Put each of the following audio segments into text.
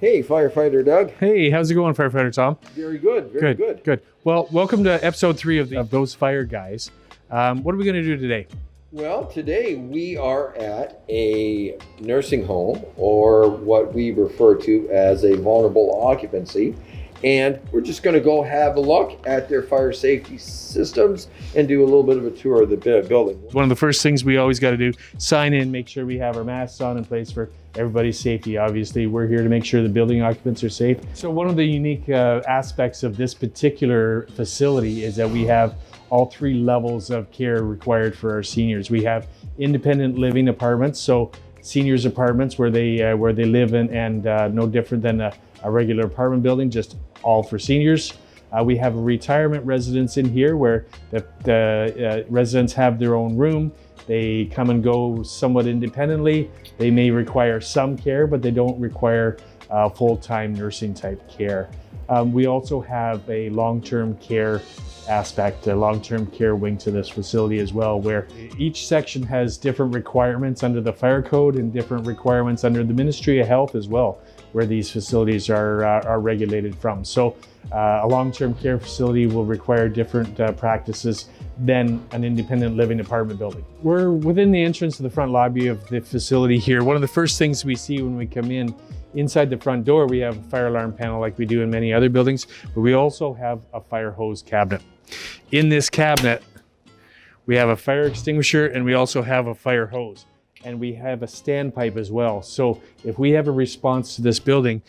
Hey, Firefighter Doug. Hey, how's it going, Firefighter Tom? Very good, very good. Good. Well, welcome to episode 3 of Those Fire Guys. What are we going to do today? Well, today we are at a nursing home, or what we refer to as a vulnerable occupancy. And we're just going to go have a look at their fire safety systems and do a little bit of a tour of the building. One of the first things we always got to do, sign in, make sure we have our masks on in place for everybody's safety. Obviously, we're here to make sure the building occupants are safe. So one of the unique aspects of this particular facility is that we have all 3 levels of care required for our seniors. We have independent living apartments, so seniors apartments where they live in, and no different than a regular apartment building, just all for seniors. We have a retirement residence in here where the residents have their own room. They come and go somewhat independently. They may require some care, but they don't require full-time nursing type care. We also have a long-term care aspect, a long-term care wing to this facility as well, where each section has different requirements under the fire code and different requirements under the Ministry of Health as well, where these facilities are regulated from. So a long-term care facility will require different practices than an independent living apartment building. We're within the entrance to the front lobby of the facility here. One of the first things we see when we come in, inside the front door, we have a fire alarm panel like we do in many other buildings, but we also have a fire hose cabinet. In this cabinet, we have a fire extinguisher and we also have a fire hose. And we have a standpipe as well. So if we have a response to this building,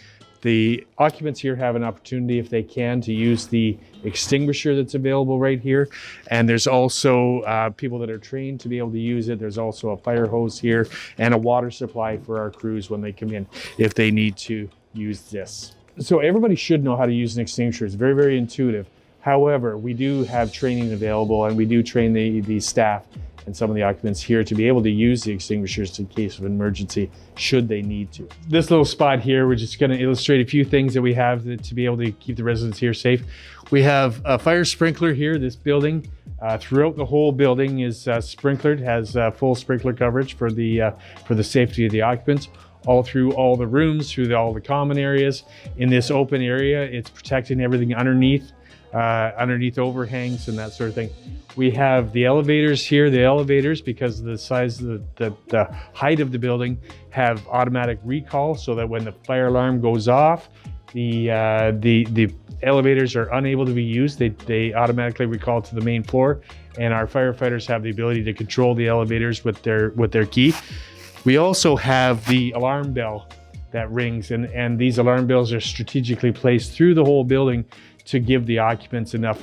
the occupants here have an opportunity, if they can, to use the extinguisher that's available right here. And there's also people that are trained to be able to use it. There's also a fire hose here and a water supply for our crews when they come in, if they need to use this. So everybody should know how to use an extinguisher. It's very, very intuitive. However, we do have training available, and we do train the staff and some of the occupants here to be able to use the extinguishers in case of emergency, should they need to. This little spot here, we're just going to illustrate a few things that we have to be able to keep the residents here safe. We have a fire sprinkler here. This building, throughout the whole building, is sprinklered, has full sprinkler coverage for the safety of the occupants. All through all the rooms, through all the common areas. In this open area, it's protecting everything underneath overhangs and that sort of thing. We have the elevators here. The elevators, because of the size of the height of the building, have automatic recall, so that when the fire alarm goes off, the elevators are unable to be used. They automatically recall to the main floor, and our firefighters have the ability to control the elevators with their key. We also have the alarm bell that rings, and these alarm bells are strategically placed through the whole building to give the occupants enough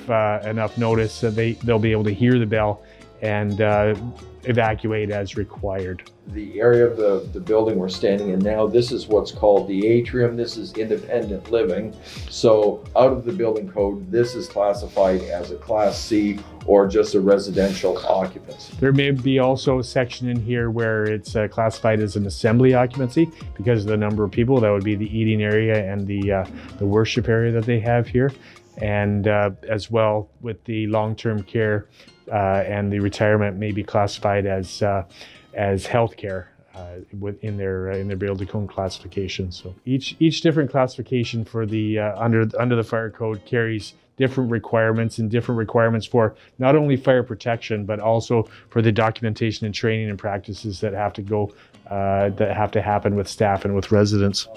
notice that they'll be able to hear the bell and evacuate as required. The area of the building we're standing in now, this is what's called the atrium. This is independent living. So out of the building code, this is classified as a Class C or just a residential occupancy. There may be also a section in here where it's classified as an assembly occupancy because of the number of people. That would be the eating area and the worship area that they have here. And as well with the long-term care and the retirement may be classified as healthcare in their building code classification. So each different classification for the under the fire code carries different requirements, and different requirements for not only fire protection but also for the documentation and training and practices that have to happen with staff and with residents.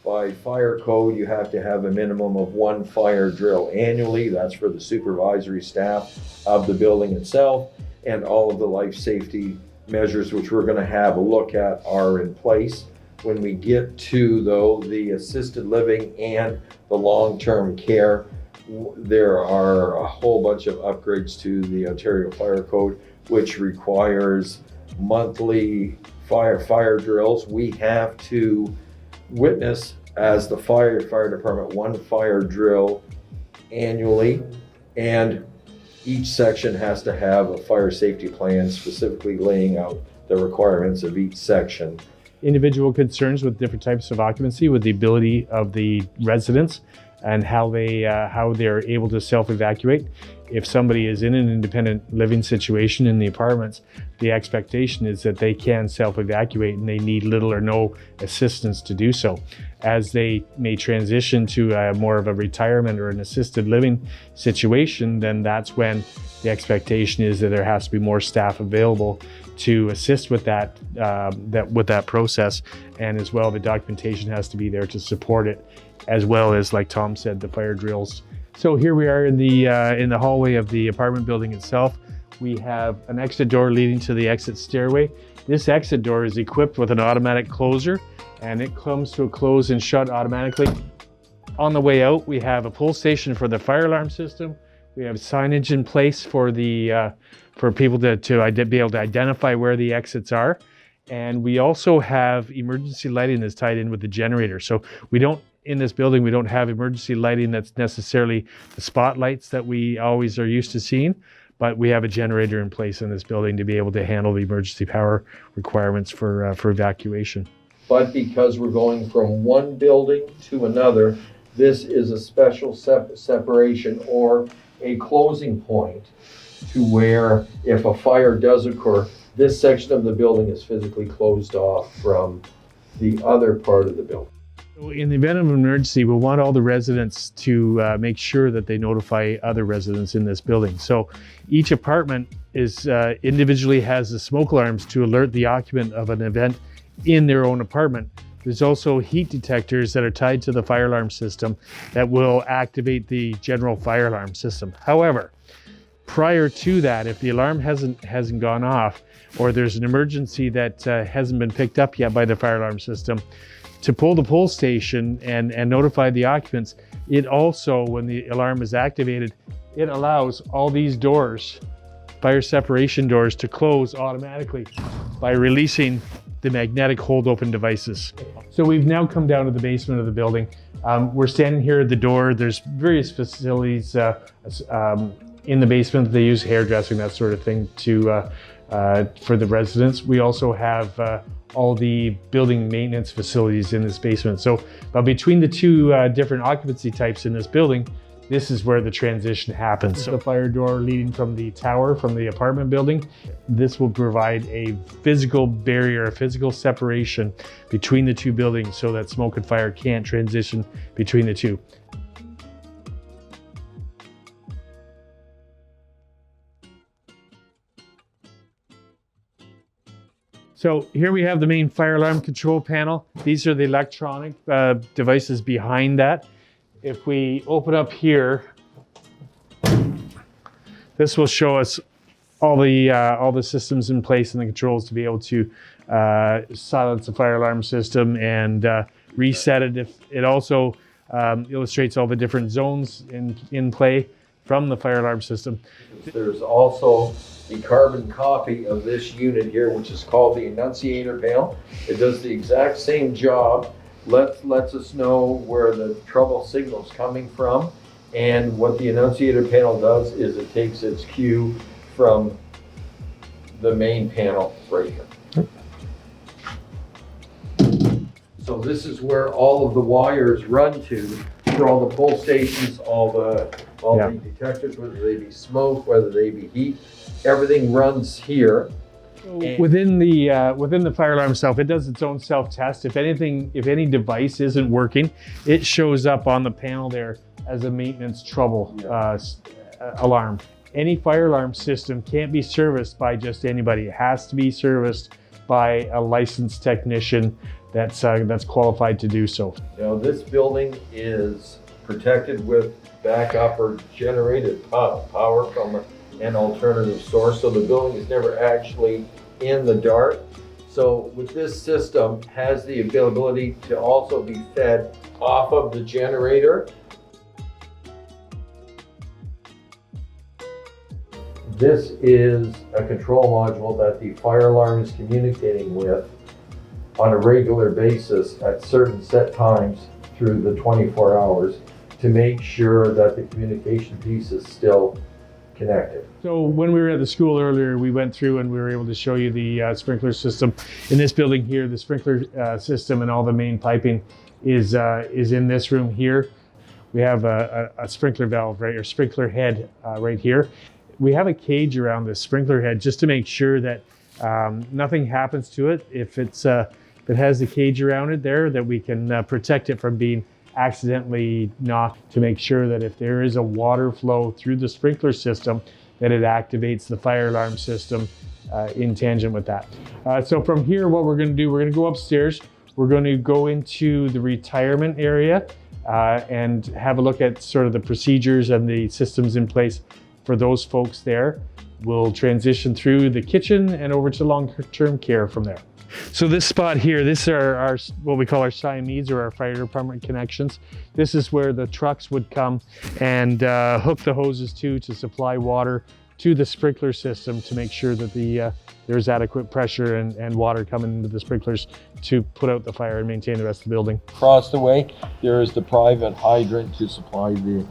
By fire code, you have to have a minimum of 1 fire drill annually. That's for the supervisory staff of the building itself, and all of the life safety measures, which we're going to have a look at, are in place. When we get to, though, the assisted living and the long-term care, there are a whole bunch of upgrades to the Ontario Fire Code, which requires monthly fire drills. We have to witness, as the fire department, 1 fire drill annually, and each section has to have a fire safety plan specifically laying out the requirements of each section. Individual concerns with different types of occupancy, with the ability of the residents and how they're able to self-evacuate. if somebody is in an independent living situation in the apartments, the expectation is that they can self-evacuate and they need little or no assistance to do so. As they may transition to more of a retirement or an assisted living situation, then that's when the expectation is that there has to be more staff available to assist with that, with that process. And as well, the documentation has to be there to support it, as well as, like Tom said, the fire drills. So here we are in the hallway of the apartment building itself. We have an exit door leading to the exit stairway. This exit door is equipped with an automatic closer, and it comes to a close and shut automatically. On the way out, we have a pull station for the fire alarm system. We have signage in place for the for people to be able to identify where the exits are. And we also have emergency lighting that's tied in with the generator. So we don't, in this building, we don't have emergency lighting that's necessarily the spotlights that we always are used to seeing, but we have a generator in place in this building to be able to handle the emergency power requirements for evacuation. But because we're going from one building to another, this is a special separation or a closing point to where if a fire does occur, this section of the building is physically closed off from the other part of the building. In the event of an emergency, we want all the residents to make sure that they notify other residents in this building. So each apartment is individually has the smoke alarms to alert the occupant of an event in their own apartment. There's also heat detectors that are tied to the fire alarm system that will activate the general fire alarm system. However, prior to that, if the alarm hasn't gone off, or there's an emergency that hasn't been picked up yet by the fire alarm system, to pull the pull station and notify the occupants, it also, when the alarm is activated, it allows all these doors, fire separation doors, to close automatically by releasing the magnetic hold open devices. So we've now come down to the basement of the building. We're standing here at the door. There's various facilities in the basement. They use hairdressing, that sort of thing, for the residents. We also have all the building maintenance facilities in this basement. So between the two different occupancy types in this building, this is where the transition happens. So the fire door leading from the tower, from the apartment building, this will provide a physical barrier, a physical separation between the two buildings so that smoke and fire can't transition between the two. So here we have the main fire alarm control panel. These are the electronic devices behind that. If we open up here, this will show us all the systems in place and the controls to be able to silence the fire alarm system and reset it. It also illustrates all the different zones in play from the fire alarm system. There's also the carbon copy of this unit here, which is called the annunciator panel. It does the exact same job. Lets us know where the trouble signal's coming from, and what the annunciator panel does is it takes its cue from the main panel right here. So this is where all of the wires run to for all the pull stations, all the detectors, whether they be smoke, whether they be heat, everything runs here. Within the fire alarm itself, it does its own self-test. If any device isn't working, it shows up on the panel there as a maintenance trouble alarm. Any fire alarm system can't be serviced by just anybody. It has to be serviced by a licensed technician that's qualified to do so. Now, this building is protected with backup or generated power from an alternative source, so the building is never actually in the dark. So with this system, has the ability to also be fed off of the generator. This is a control module that the fire alarm is communicating with on a regular basis at certain set times through the 24 hours to make sure that the communication piece is still connected. So when we were at the school earlier, we went through and we were able to show you the sprinkler system. In this building here, the sprinkler system and all the main piping is in this room here. we have a sprinkler valve, right, or sprinkler head right here. We have a cage around this sprinkler head just to make sure that nothing happens to it. If it has the cage around it there, that we can protect it from being accidentally knocked, to make sure that if there is a water flow through the sprinkler system, that it activates the fire alarm system in tangent with that. So from here, what we're going to do, we're going to go upstairs. We're going to go into the retirement area and have a look at sort of the procedures and the systems in place for those folks there. We'll transition through the kitchen and over to long-term care from there. So this spot here, this is our what we call our Siamese, or our fire department connections. This is where the trucks would come and hook the hoses to supply water to the sprinkler system, to make sure that there's adequate pressure and water coming into the sprinklers to put out the fire and maintain the rest of the building. Across the way, there is the private hydrant to supply the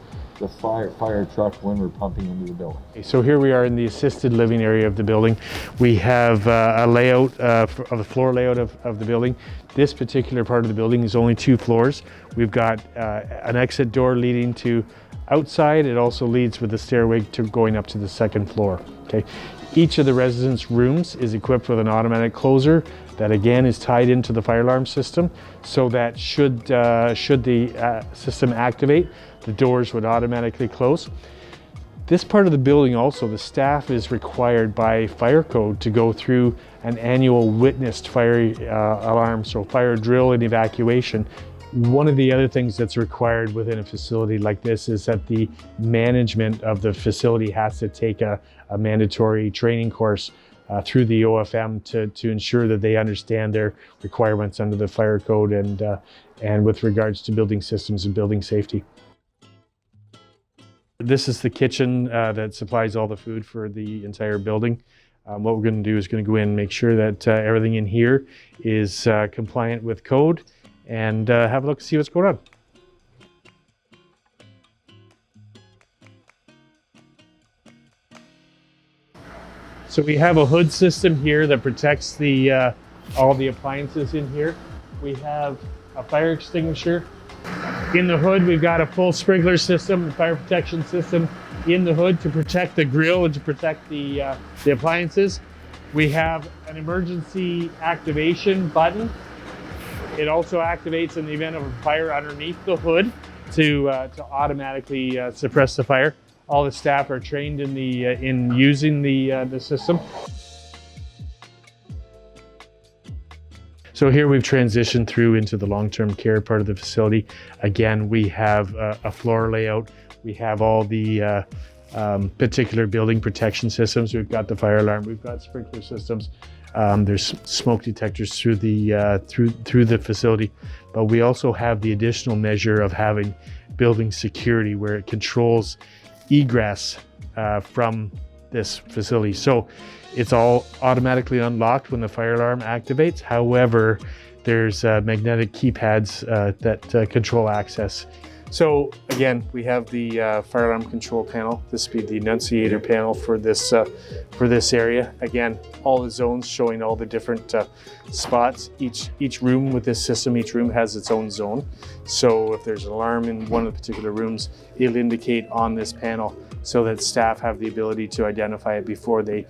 fire truck when we're pumping into the building. So here we are in the assisted living area of the building. We have a layout of the floor layout of the building. This particular part of the building is only 2 floors. We've got an exit door leading to outside. It also leads with a stairway to going up to the 2nd floor. Okay. Each of the residence rooms is equipped with an automatic closer that again is tied into the fire alarm system, so that should the system activate, the doors would automatically close. This part of the building also, the staff is required by fire code to go through an annual witnessed fire alarm, so fire drill and evacuation. One of the other things that's required within a facility like this is that the management of the facility has to take a mandatory training course through the OFM to ensure that they understand their requirements under the fire code and with regards to building systems and building safety. This is the kitchen that supplies all the food for the entire building. What we're going to do is going to go in and make sure that everything in here is compliant with code, and have a look and see what's going on. So we have a hood system here that protects the all the appliances in here. We have a fire extinguisher. In the hood, we've got a full sprinkler system, fire protection system in the hood to protect the grill and to protect the appliances. We have an emergency activation button. It also activates in the event of a fire underneath the hood to automatically suppress the fire. All the staff are trained in using the system. So here we've transitioned through into the long-term care part of the facility. Again, we have a floor layout. We have all the particular building protection systems. We've got the fire alarm. We've got sprinkler systems. There's smoke detectors through the facility, but we also have the additional measure of having building security, where it controls egress from this facility. So it's all automatically unlocked when the fire alarm activates. However, there's magnetic keypads that control access. So again, we have the fire alarm control panel. This would be the annunciator panel for this area. Again, all the zones showing all the different spots. Each room with this system, each room has its own zone. So if there's an alarm in one of the particular rooms, it'll indicate on this panel so that staff have the ability to identify it before they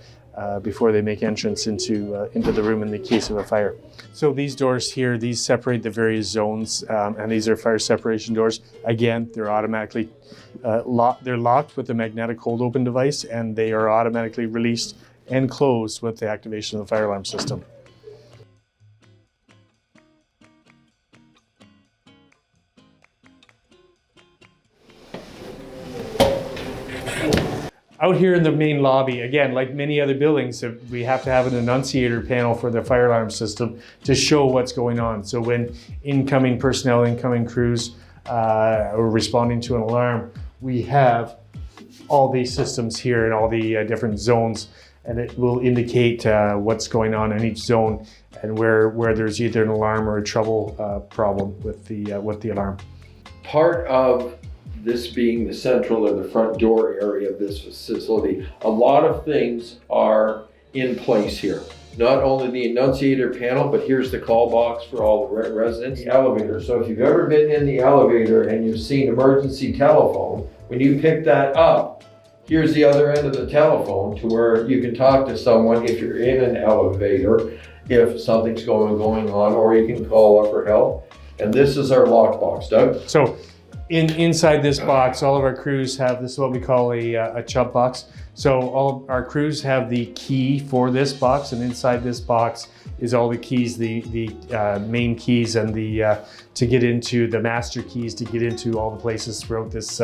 make entrance into the room in the case of a fire. So these doors here, these separate the various zones, and these are fire separation doors. Again, they're automatically they're locked with the magnetic hold open device, and they are automatically released and closed with the activation of the fire alarm system. Out here in the main lobby, again, like many other buildings, we have to have an annunciator panel for the fire alarm system to show what's going on. So when incoming personnel, incoming crews are responding to an alarm, we have all these systems here in all the different zones, and it will indicate what's going on in each zone and where there's either an alarm or a trouble problem with the alarm. Part of this being the central or the front door area of this facility, a lot of things are in place here. Not only the enunciator panel, but here's the call box for all the residents. The elevator. So if you've ever been in the elevator and you've seen emergency telephone, when you pick that up, here's the other end of the telephone to where you can talk to someone if you're in an elevator, if something's going on, or you can call up for help. And this is our lockbox, Doug. So inside this box, all of our crews have this is what we call a chub box. So all of our crews have the key for this box, and inside this box is all the keys, the main keys, and the to get into the master keys to get into all the places throughout this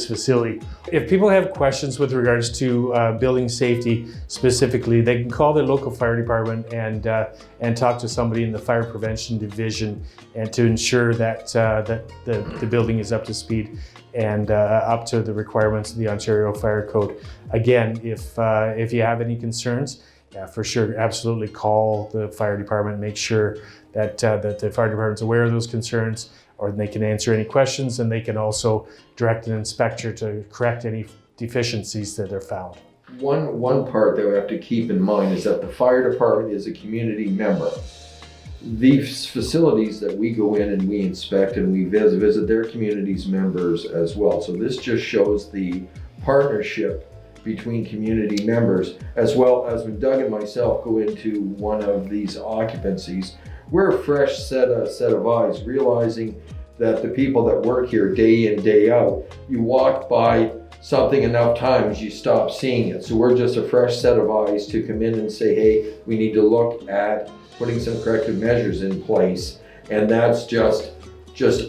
facility. If people have questions with regards to building safety specifically, they can call their local fire department and talk to somebody in the fire prevention division, and to ensure that that the building is up to speed and up to the requirements of the Ontario Fire Code. Again, if you have any concerns, for sure, absolutely call the fire department. Make sure that the fire department's aware of those concerns, or they can answer any questions, and they can also direct an inspector to correct any deficiencies that are found. One part that we have to keep in mind is that the fire department is a community member. These facilities that we go in and we inspect and we visit their community's members as well. So this just shows the partnership between community members, as well as when Doug and myself go into one of these occupancies, we're a fresh set of eyes, realizing that the people that work here day in, day out, you walk by something enough times, you stop seeing it. So we're just a fresh set of eyes to come in and say, hey, we need to look at putting some corrective measures in place. And that's just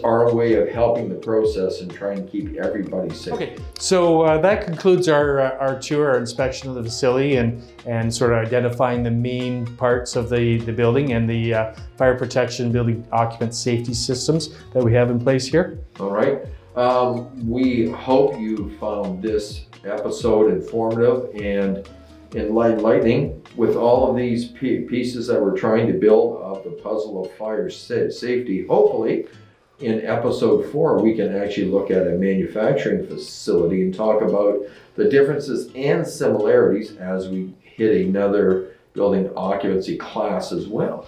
our way of helping the process and trying to keep everybody safe. Okay, so that concludes our tour, our inspection of the facility, and sort of identifying the main parts of the building and the fire protection building occupant safety systems that we have in place here. All right. We hope you found this episode informative and enlightening. With all of these pieces that we're trying to build of the puzzle of fire safety, hopefully in episode 4 we can actually look at a manufacturing facility and talk about the differences and similarities as we hit another building occupancy class as well.